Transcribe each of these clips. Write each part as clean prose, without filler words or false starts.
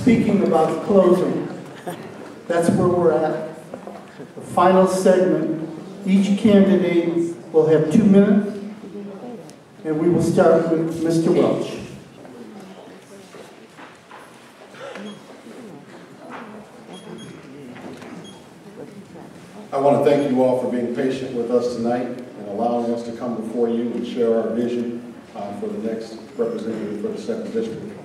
speaking about closing, that's where we're at. The final segment, each candidate will have 2 minutes, and we will start with Mr. Welch. I want to thank you all for being patient with us tonight and allowing us to come before you and share our vision for the next representative for the 2nd District.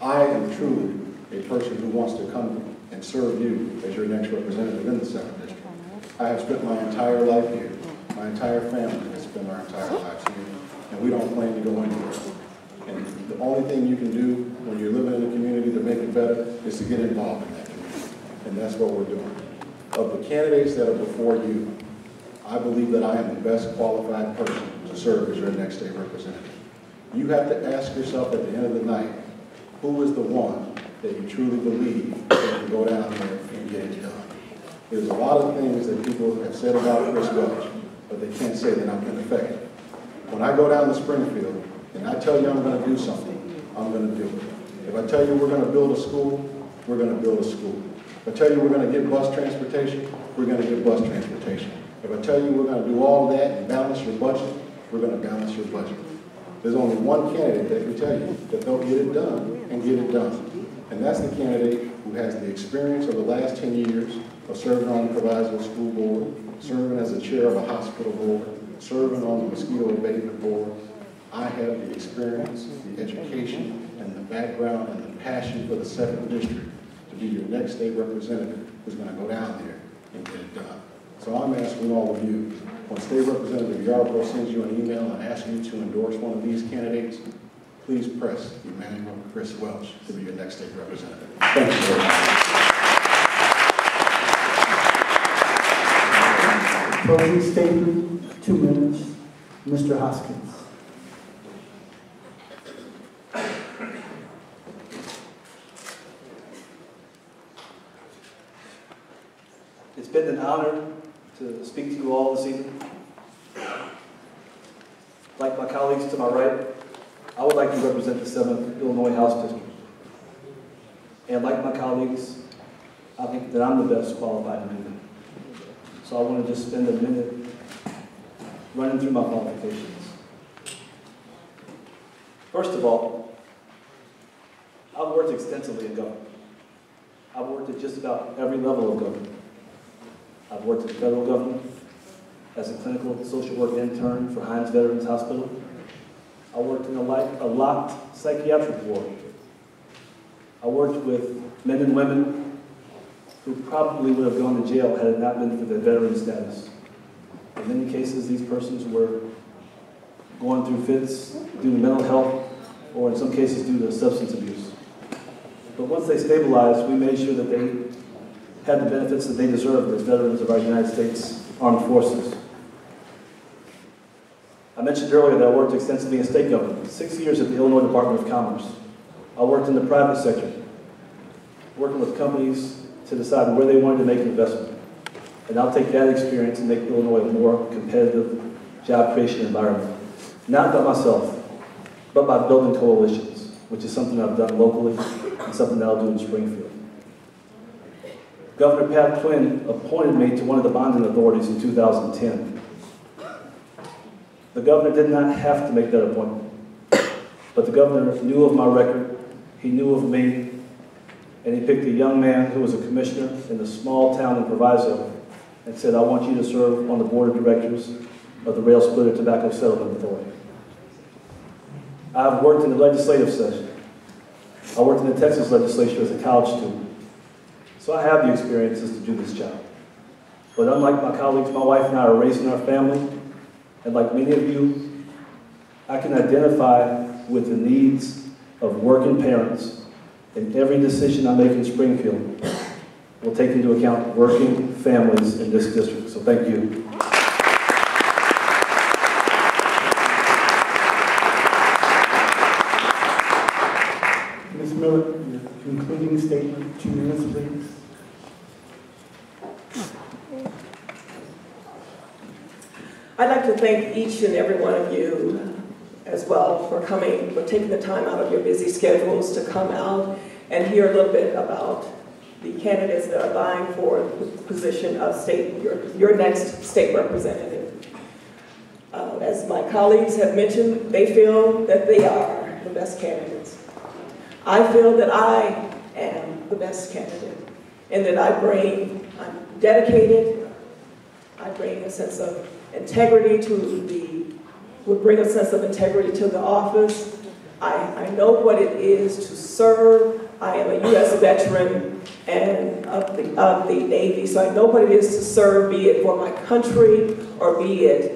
I am truly a person who wants to come and serve you as your next representative in the 2nd District. I have spent my entire life here. My entire family has spent our entire lives here, and we don't plan to go anywhere. And the only thing you can do when you're living in a community to make it better is to get involved in that community, and that's what we're doing. Of the candidates that are before you, I believe that I am the best qualified person to serve as your next state representative. You have to ask yourself at the end of the night, who is the one that you truly believe that can go down there and get it done? There's a lot of things that people have said about Chris Welch, but they can't say that I'm ineffective. When I go down to Springfield and I tell you I'm going to do something, I'm going to do it. If I tell you we're going to build a school, we're going to build a school. If I tell you we're going to get bus transportation, we're going to get bus transportation. If I tell you we're going to do all that and balance your budget, we're going to balance your budget. There's only one candidate that can tell you that they'll get it done and get it done. And that's the candidate who has the experience of the last 10 years of serving on the Proviso School Board, serving as the chair of a hospital board, serving on the mosquito abatement board. I have the experience, the education, and the background and the passion for the 2nd District to be your next state representative who's going to go down there and get it done. So I'm asking all of you, when State Representative Yarborough sends you an email and asks you to endorse one of these candidates, please press Emmanuel Chris Welch to be your next state representative. Thank you very much. Closing statement, 2 minutes. Mr. Hoskins. It's been an honor to speak to you all this evening. Like my colleagues to my right, I would like to represent the 7th Illinois House District. And like my colleagues, I think that I'm the best qualified to do that. So I want to just spend a minute running through my qualifications. First of all, I've worked extensively in government. I've worked at just about every level of government. I've worked in federal government as a clinical social work intern for Hines Veterans Hospital. I worked in a locked psychiatric ward. I worked with men and women who probably would have gone to jail had it not been for their veteran status. In many cases, these persons were going through fits due to mental health, or in some cases due to substance abuse. But once they stabilized, we made sure that they had the benefits that they deserved as veterans of our United States Armed Forces. I mentioned earlier that I worked extensively in state government, 6 years at the Illinois Department of Commerce. I worked in the private sector, working with companies to decide where they wanted to make an investment. And I'll take that experience and make Illinois a more competitive job creation environment. Not by myself, but by building coalitions, which is something I've done locally and something that I'll do in Springfield. Governor Pat Quinn appointed me to one of the bonding authorities in 2010. The governor did not have to make that appointment, but the governor knew of my record, he knew of me, and he picked a young man who was a commissioner in a small town in Proviso and said, I want you to serve on the board of directors of the Rail Splitter Tobacco Settlement Authority. I've worked in the legislative session. I worked in the Texas legislature as a college student. So I have the experiences to do this job. But unlike my colleagues, my wife and I are raising our family, and like many of you, I can identify with the needs of working parents, and every decision I make in Springfield will take into account working families in this district. So thank you. Ms. Miller, your concluding statement, 2 minutes, please. I'd like to thank each and every one of you as well for coming, for taking the time out of your busy schedules to come out and hear a little bit about the candidates that are vying for the position of your next state representative. As my colleagues have mentioned, they feel that they are the best candidates. I feel that I am the best candidate, and that I'm dedicated, I bring a sense of integrity would bring a sense of integrity to the office. I know what it is to serve. I am a U.S. veteran and of the Navy, so I know what it is to serve, be it for my country or be it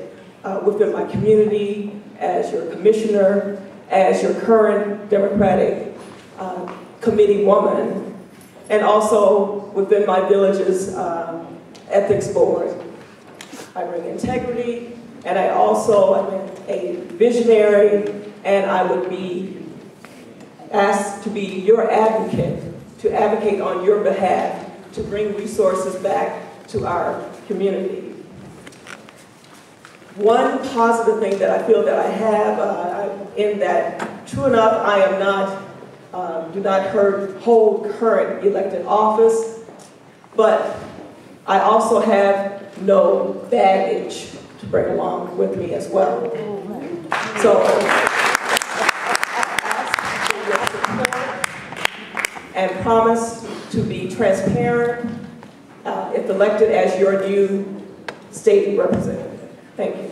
within my community, as your commissioner, as your current Democratic committee woman, and also within my village's ethics board. I bring integrity, and I also am a visionary, and I would be asked to be your advocate, to advocate on your behalf, to bring resources back to our community. One positive thing that I feel that I have in that, true enough, I am not, do not hold current elected office, but I also have no baggage to bring along with me as well. So I ask for your support and promise to be transparent if elected as your new state representative. Thank you.